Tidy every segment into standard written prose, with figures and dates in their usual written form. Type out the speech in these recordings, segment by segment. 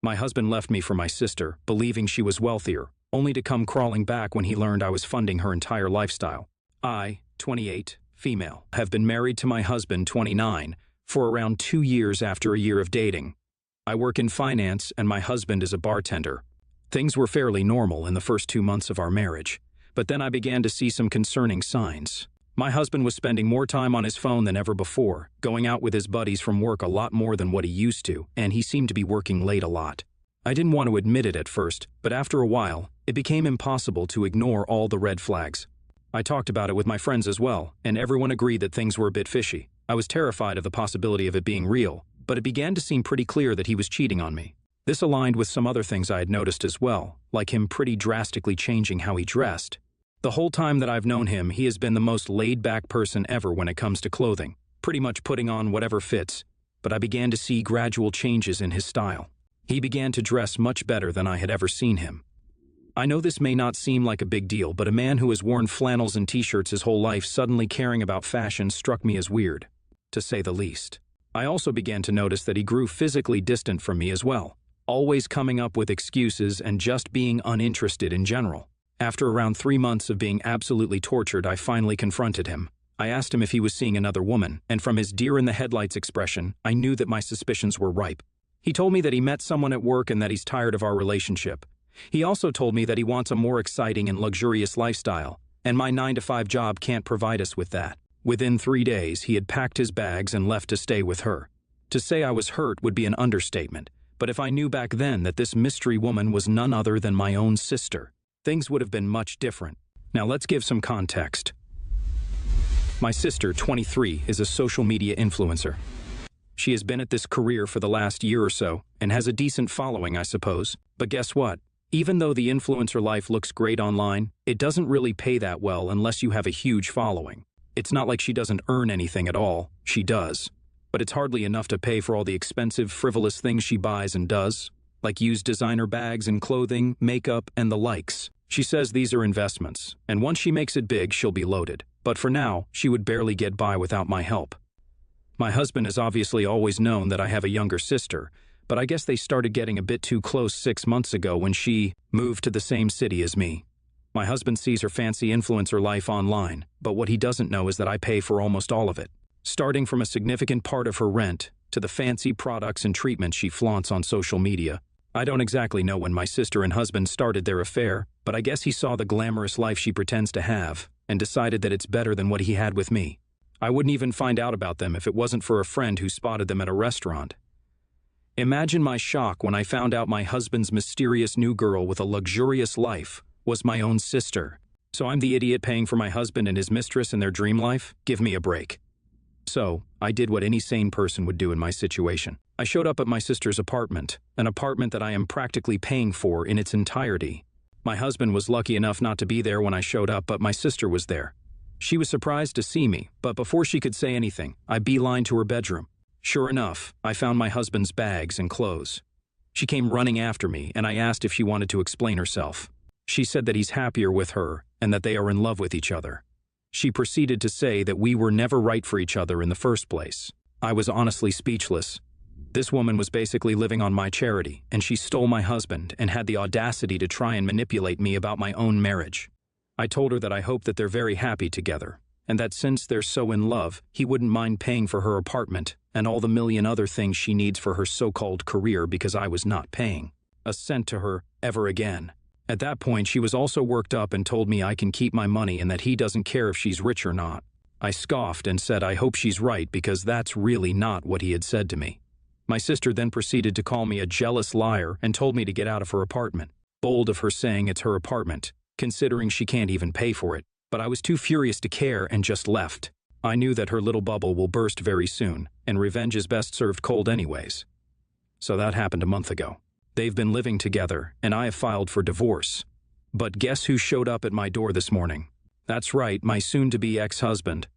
My husband left me for my sister, believing she was wealthier, only to come crawling back when he learned I was funding her entire lifestyle. I, 28, female, have been married to my husband, 29, for around 2 years after a year of dating. I work in finance and my husband is a bartender. Things were fairly normal in the first 2 months of our marriage, but then I began to see some concerning signs. My husband was spending more time on his phone than ever before, going out with his buddies from work a lot more than what he used to, and he seemed to be working late a lot. I didn't want to admit it at first, but after a while, it became impossible to ignore all the red flags. I talked about it with my friends as well, and everyone agreed that things were a bit fishy. I was terrified of the possibility of it being real, but it began to seem pretty clear that he was cheating on me. This aligned with some other things I had noticed as well, like him pretty drastically changing how he dressed. The whole time that I've known him, he has been the most laid-back person ever when it comes to clothing, pretty much putting on whatever fits, but I began to see gradual changes in his style. He began to dress much better than I had ever seen him. I know this may not seem like a big deal, but a man who has worn flannels and t-shirts his whole life suddenly caring about fashion struck me as weird, to say the least. I also began to notice that he grew physically distant from me as well, always coming up with excuses and just being uninterested in general. After around 3 months of being absolutely tortured, I finally confronted him. I asked him if he was seeing another woman, and from his deer-in-the-headlights expression, I knew that my suspicions were ripe. He told me that he met someone at work and that he's tired of our relationship. He also told me that he wants a more exciting and luxurious lifestyle, and my 9-to-5 job can't provide us with that. Within 3 days, he had packed his bags and left to stay with her. To say I was hurt would be an understatement, but if I knew back then that this mystery woman was none other than my own sister, things would have been much different. Now let's give some context. My sister, 23, is a social media influencer. She has been at this career for the last year or so and has a decent following, I suppose. But guess what? Even though the influencer life looks great online, it doesn't really pay that well unless you have a huge following. It's not like she doesn't earn anything at all. She does. But it's hardly enough to pay for all the expensive, frivolous things she buys and does, like used designer bags and clothing, makeup, and the likes. She says these are investments, and once she makes it big, she'll be loaded. But for now, she would barely get by without my help. My husband has obviously always known that I have a younger sister, but I guess they started getting a bit too close 6 months ago when she moved to the same city as me. My husband sees her fancy influencer life online, but what he doesn't know is that I pay for almost all of it, starting from a significant part of her rent to the fancy products and treatments she flaunts on social media. I don't exactly know when my sister and husband started their affair, but I guess he saw the glamorous life she pretends to have and decided that it's better than what he had with me. I wouldn't even find out about them if it wasn't for a friend who spotted them at a restaurant. Imagine my shock when I found out my husband's mysterious new girl with a luxurious life was my own sister. So I'm the idiot paying for my husband and his mistress in their dream life? Give me a break. So, I did what any sane person would do in my situation. I showed up at my sister's apartment, an apartment that I am practically paying for in its entirety. My husband was lucky enough not to be there when I showed up, but my sister was there. She was surprised to see me, but before she could say anything, I beelined to her bedroom. Sure enough, I found my husband's bags and clothes. She came running after me, and I asked if she wanted to explain herself. She said that he's happier with her and that they are in love with each other. She proceeded to say that we were never right for each other in the first place. I was honestly speechless. This woman was basically living on my charity, and she stole my husband and had the audacity to try and manipulate me about my own marriage. I told her that I hope that they're very happy together, and that since they're so in love, he wouldn't mind paying for her apartment and all the million other things she needs for her so-called career because I was not paying a cent to her ever again. At that point, she was also worked up and told me I can keep my money and that he doesn't care if she's rich or not. I scoffed and said I hope she's right because that's really not what he had said to me. My sister then proceeded to call me a jealous liar and told me to get out of her apartment. Bold of her saying it's her apartment, considering she can't even pay for it. But I was too furious to care and just left. I knew that her little bubble will burst very soon, and revenge is best served cold anyways. So that happened a month ago. They've been living together, and I have filed for divorce. But guess who showed up at my door this morning? That's right, my soon-to-be ex-husband.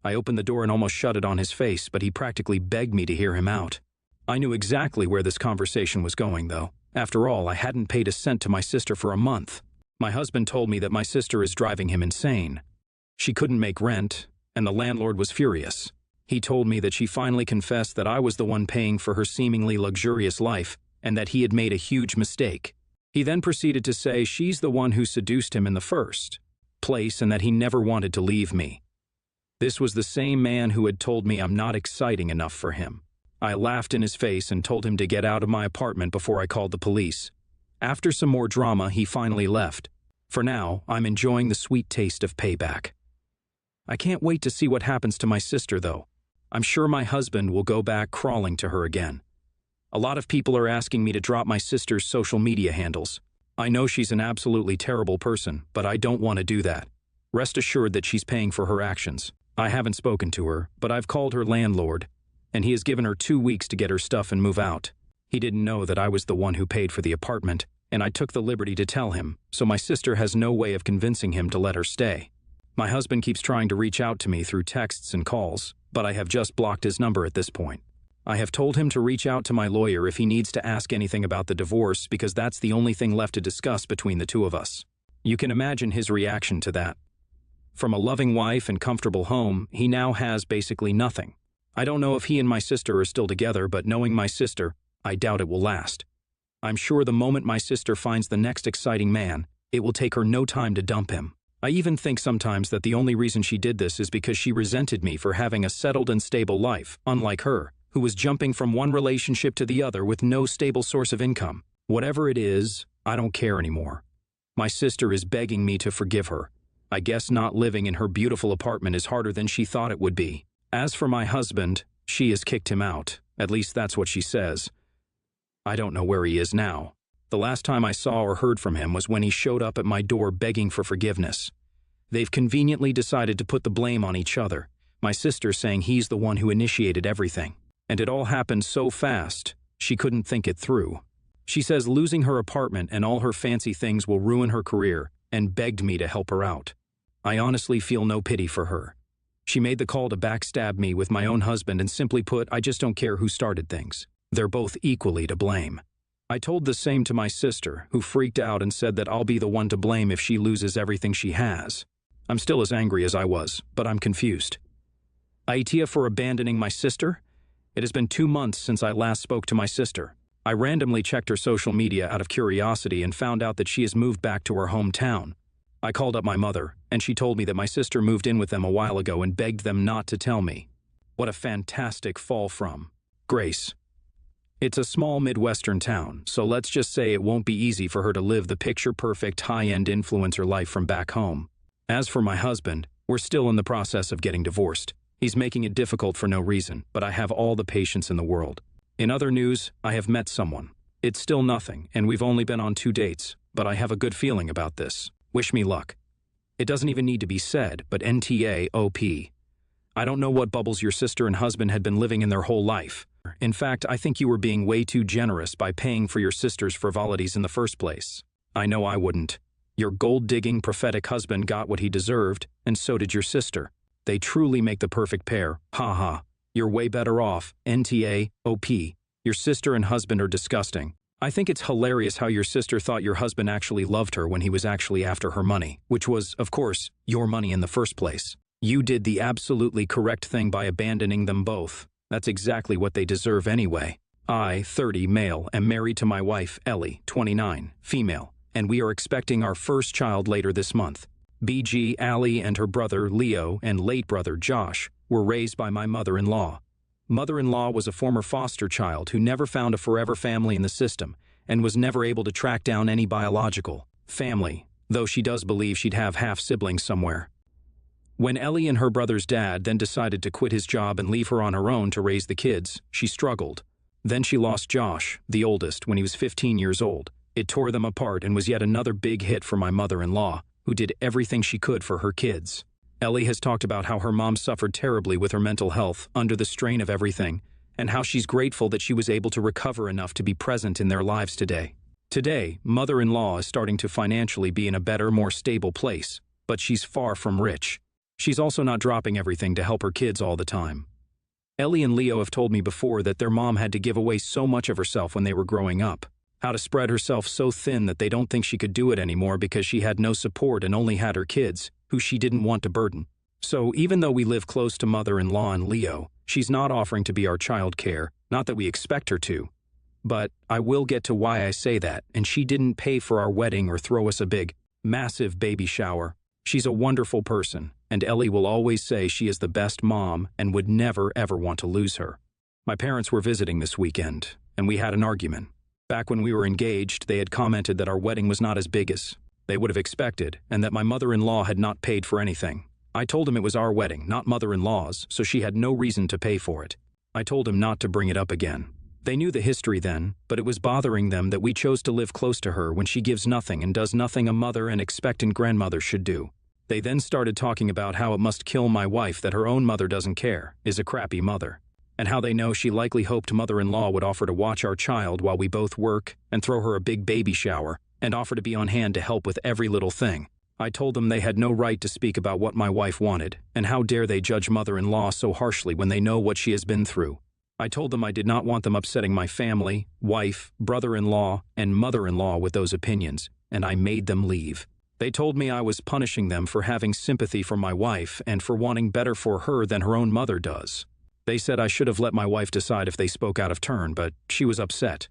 I opened the door and almost shut it on his face, but he practically begged me to hear him out. I knew exactly where this conversation was going, though. After all, I hadn't paid a cent to my sister for a month. My husband told me that my sister is driving him insane. She couldn't make rent, and the landlord was furious. He told me that she finally confessed that I was the one paying for her seemingly luxurious life, and that he had made a huge mistake. He then proceeded to say she's the one who seduced him in the first place and that he never wanted to leave me. This was the same man who had told me I'm not exciting enough for him. I laughed in his face and told him to get out of my apartment before I called the police. After some more drama, he finally left. For now, I'm enjoying the sweet taste of payback. I can't wait to see what happens to my sister, though. I'm sure my husband will go back crawling to her again. A lot of people are asking me to drop my sister's social media handles. I know she's an absolutely terrible person, but I don't want to do that. Rest assured that she's paying for her actions. I haven't spoken to her, but I've called her landlord, and he has given her 2 weeks to get her stuff and move out. He didn't know that I was the one who paid for the apartment, and I took the liberty to tell him, so my sister has no way of convincing him to let her stay. My husband keeps trying to reach out to me through texts and calls, but I have just blocked his number at this point. I have told him to reach out to my lawyer if he needs to ask anything about the divorce because that's the only thing left to discuss between the two of us. You can imagine his reaction to that. From a loving wife and comfortable home, he now has basically nothing. I don't know if he and my sister are still together, but knowing my sister, I doubt it will last. I'm sure the moment my sister finds the next exciting man, it will take her no time to dump him. I even think sometimes that the only reason she did this is because she resented me for having a settled and stable life, unlike her, who was jumping from one relationship to the other with no stable source of income. Whatever it is, I don't care anymore. My sister is begging me to forgive her. I guess not living in her beautiful apartment is harder than she thought it would be. As for my husband, she has kicked him out. At least that's what she says. I don't know where he is now. The last time I saw or heard from him was when he showed up at my door begging for forgiveness. They've conveniently decided to put the blame on each other, my sister saying he's the one who initiated everything. And it all happened so fast, she couldn't think it through. She says losing her apartment and all her fancy things will ruin her career and begged me to help her out. I honestly feel no pity for her. She made the call to backstab me with my own husband and simply put, I just don't care who started things. They're both equally to blame. I told the same to my sister, who freaked out and said that I'll be the one to blame if she loses everything she has. I'm still as angry as I was, but I'm confused. Aitia for abandoning my sister? It has been 2 months since I last spoke to my sister. I randomly checked her social media out of curiosity and found out that she has moved back to her hometown. I called up my mother, and she told me that my sister moved in with them a while ago and begged them not to tell me. What a fantastic fall from grace. It's a small Midwestern town, so let's just say it won't be easy for her to live the picture-perfect high-end influencer life from back home. As for my husband, we're still in the process of getting divorced. He's making it difficult for no reason, but I have all the patience in the world. In other news, I have met someone. It's still nothing, and we've only been on 2 dates, but I have a good feeling about this. Wish me luck. It doesn't even need to be said, but NTAOP. I don't know what bubbles your sister and husband had been living in their whole life. In fact, I think you were being way too generous by paying for your sister's frivolities in the first place. I know I wouldn't. Your gold-digging prophetic husband got what he deserved, and so did your sister. They truly make the perfect pair. Ha ha. You're way better off. NTAOP. Your sister and husband are disgusting. I think it's hilarious how your sister thought your husband actually loved her when he was actually after her money, which was, of course, your money in the first place. You did the absolutely correct thing by abandoning them both. That's exactly what they deserve anyway. I, 30, male, am married to my wife, Ellie, 29, female, and we are expecting our first child later this month. BG, Allie, and her brother, Leo, and late brother, Josh, were raised by my mother-in-law. Mother-in-law was a former foster child who never found a forever family in the system and was never able to track down any biological family, though she does believe she'd have half-siblings somewhere. When Ellie and her brother's dad then decided to quit his job and leave her on her own to raise the kids, she struggled. Then she lost Josh, the oldest, when he was 15 years old. It tore them apart and was yet another big hit for my mother-in-law, who did everything she could for her kids. Ellie has talked about how her mom suffered terribly with her mental health under the strain of everything, and how she's grateful that she was able to recover enough to be present in their lives today. Today, mother-in-law is starting to financially be in a better, more stable place, but she's far from rich. She's also not dropping everything to help her kids all the time. Ellie and Leo have told me before that their mom had to give away so much of herself when they were growing up, how to spread herself so thin that they don't think she could do it anymore because she had no support and only had her kids, who she didn't want to burden. So even though we live close to mother-in-law and Leo, she's not offering to be our child care, not that we expect her to. But I will get to why I say that, and she didn't pay for our wedding or throw us a big, massive baby shower. She's a wonderful person, and Ellie will always say she is the best mom and would never ever want to lose her. My parents were visiting this weekend, and we had an argument. Back when we were engaged, they had commented that our wedding was not as big as they would have expected, and that my mother-in-law had not paid for anything. I told him it was our wedding, not mother-in-law's, so she had no reason to pay for it. I told him not to bring it up again. They knew the history then, but it was bothering them that we chose to live close to her when she gives nothing and does nothing a mother and expectant grandmother should do. They then started talking about how it must kill my wife that her own mother doesn't care, is a crappy mother, and how they know she likely hoped mother-in-law would offer to watch our child while we both work and throw her a big baby shower and offer to be on hand to help with every little thing. I told them they had no right to speak about what my wife wanted, and how dare they judge mother-in-law so harshly when they know what she has been through. I told them I did not want them upsetting my family, wife, brother-in-law, and mother-in-law with those opinions, and I made them leave. They told me I was punishing them for having sympathy for my wife and for wanting better for her than her own mother does. They said I should have let my wife decide if they spoke out of turn, but she was upset.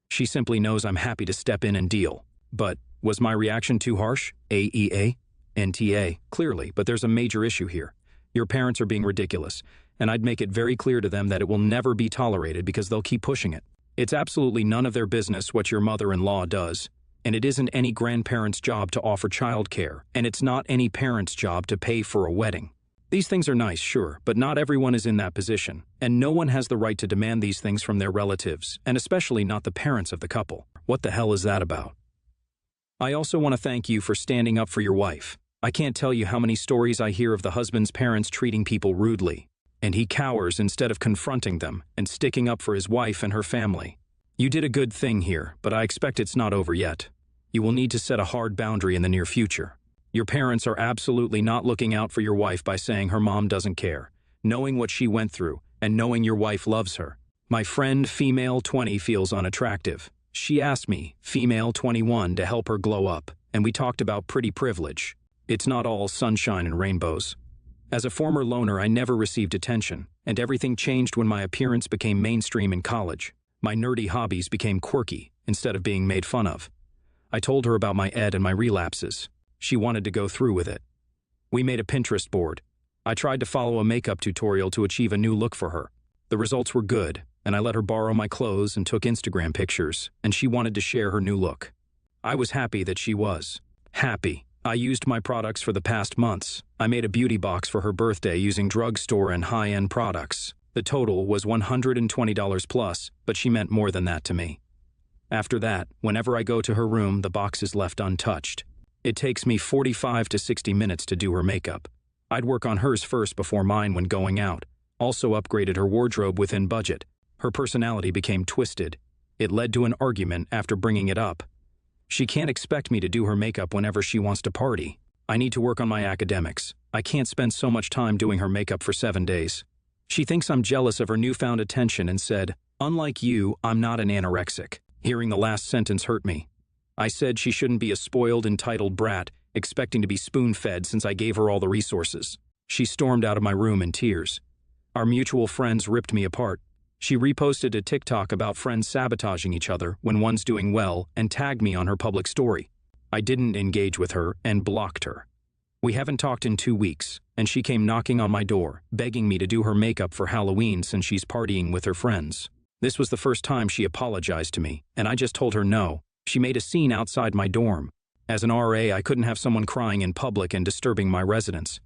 She simply knows I'm happy to step in and deal. But was my reaction too harsh? AEA? NTA? Clearly, but there's a major issue here. Your parents are being ridiculous, and I'd make it very clear to them that it will never be tolerated because they'll keep pushing it. It's absolutely none of their business what your mother-in-law does, and it isn't any grandparent's job to offer childcare, and it's not any parent's job to pay for a wedding. These things are nice, sure, but not everyone is in that position, and no one has the right to demand these things from their relatives, and especially not the parents of the couple. What the hell is that about? I also want to thank you for standing up for your wife. I can't tell you how many stories I hear of the husband's parents treating people rudely, and he cowers instead of confronting them and sticking up for his wife and her family. You did a good thing here, but I expect it's not over yet. You will need to set a hard boundary in the near future. Your parents are absolutely not looking out for your wife by saying her mom doesn't care, knowing what she went through, and knowing your wife loves her. My friend, female 20, feels unattractive. She asked me, female 21, to help her glow up, and we talked about pretty privilege. It's not all sunshine and rainbows. As a former loner, I never received attention, and everything changed when my appearance became mainstream in college. My nerdy hobbies became quirky, instead of being made fun of. I told her about my ed and my relapses. She wanted to go through with it. We made a Pinterest board. I tried to follow a makeup tutorial to achieve a new look for her. The results were good, and I let her borrow my clothes and took Instagram pictures, and she wanted to share her new look. I was happy that she was. Happy. I used my products for the past months. I made a beauty box for her birthday using drugstore and high-end products. The total was $120 plus, but she meant more than that to me. After that, whenever I go to her room, the box is left untouched. It takes me 45 to 60 minutes to do her makeup. I'd work on hers first before mine when going out. Also upgraded her wardrobe within budget. Her personality became twisted. It led to an argument after bringing it up. She can't expect me to do her makeup whenever she wants to party. I need to work on my academics. I can't spend so much time doing her makeup for 7 days. She thinks I'm jealous of her newfound attention and said, "Unlike you, I'm not an anorexic." Hearing the last sentence hurt me. I said she shouldn't be a spoiled, entitled brat, expecting to be spoon-fed since I gave her all the resources. She stormed out of my room in tears. Our mutual friends ripped me apart. She reposted a TikTok about friends sabotaging each other when one's doing well and tagged me on her public story. I didn't engage with her and blocked her. We haven't talked in 2 weeks, and she came knocking on my door, begging me to do her makeup for Halloween since she's partying with her friends. This was the first time she apologized to me, and I just told her no. She made a scene outside my dorm. As an RA, I couldn't have someone crying in public and disturbing my residents.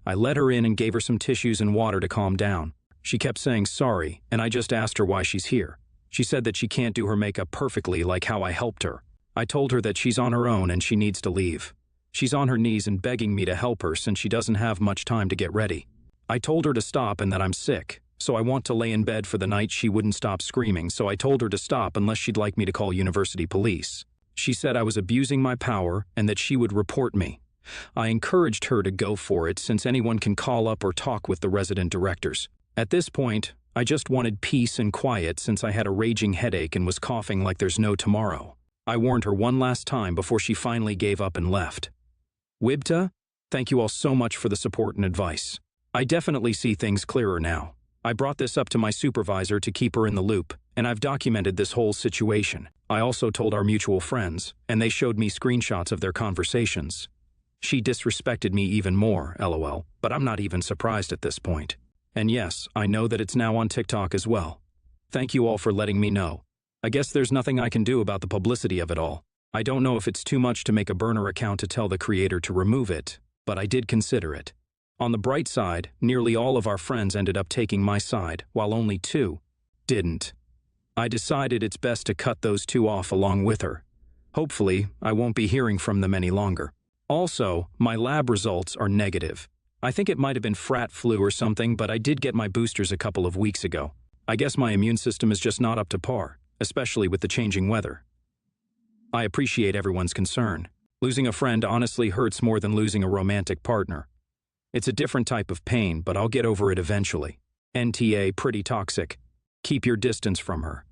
I let her in and gave her some tissues and water to calm down. She kept saying sorry, and I just asked her why she's here. She said that she can't do her makeup perfectly like how I helped her. I told her that she's on her own and she needs to leave. She's on her knees and begging me to help her since she doesn't have much time to get ready. I told her to stop and that I'm sick, so I want to lay in bed for the night. She wouldn't stop screaming, so I told her to stop unless she'd like me to call university police. She said I was abusing my power and that she would report me. I encouraged her to go for it since anyone can call up or talk with the resident directors. At this point, I just wanted peace and quiet since I had a raging headache and was coughing like there's no tomorrow. I warned her one last time before she finally gave up and left. Wibta, thank you all so much for the support and advice. I definitely see things clearer now. I brought this up to my supervisor to keep her in the loop, And I've documented this whole situation. I also told our mutual friends, and they showed me screenshots of their conversations. She disrespected me even more, lol, but I'm not even surprised at this point. And yes, I know that it's now on TikTok as well. Thank you all for letting me know. I guess there's nothing I can do about the publicity of it all. I don't know if it's too much to make a burner account to tell the creator to remove it, but I did consider it. On the bright side, nearly all of our friends ended up taking my side, while only 2 didn't. I decided it's best to cut those 2 off along with her. Hopefully, I won't be hearing from them any longer. Also, my lab results are negative. I think it might have been frat flu or something, but I did get my boosters a couple of weeks ago. I guess my immune system is just not up to par, especially with the changing weather. I appreciate everyone's concern. Losing a friend honestly hurts more than losing a romantic partner. It's a different type of pain, but I'll get over it eventually. NTA pretty toxic. Keep your distance from her.